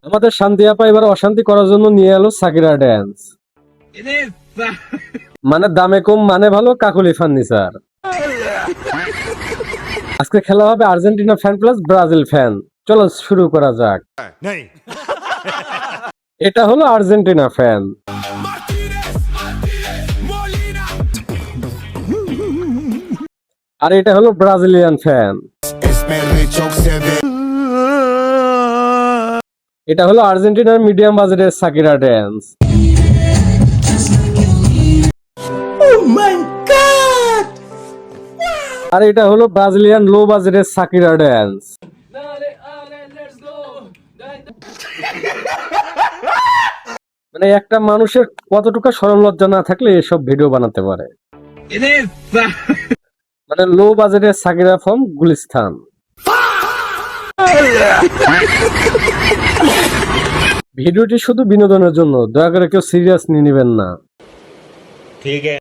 আমাদের শান্তি আপা এবার অশান্তি করার জন্য নিয়ে এলো সাকিরা ড্যান্স। মানে দামে কম মানে ভালো, কাকুলি ফার্নিচার। আজকে খেলা হবে Argentina fan plus Brazil fan. চলো শুরু করা যাক। এটা হলো আর্জেন্টিনা ফ্যান, আর এটা হলো ব্রাজিলিয়ান ফ্যান। এটা হলো আর্জেন্টিনার মিডিয়াম বাজেটের সাকিরা ড্যান্স। আর এটা হলো ব্রাজিলিয়ান লো বাজেটের সাকিরা ড্যান্স। মানে একটা মানুষের কতটুকু শরম লজ্জা না থাকলে এসব ভিডিও বানাতে পারে। মানে লো বাজেটের সাকিরা ফ্রম গুলিস্তান। ভিডিওটি শুধু বিনোদনের জন্য, দয়া করে কেউ সিরিয়াস নিয়ে নেবেন না। ঠিক আছে।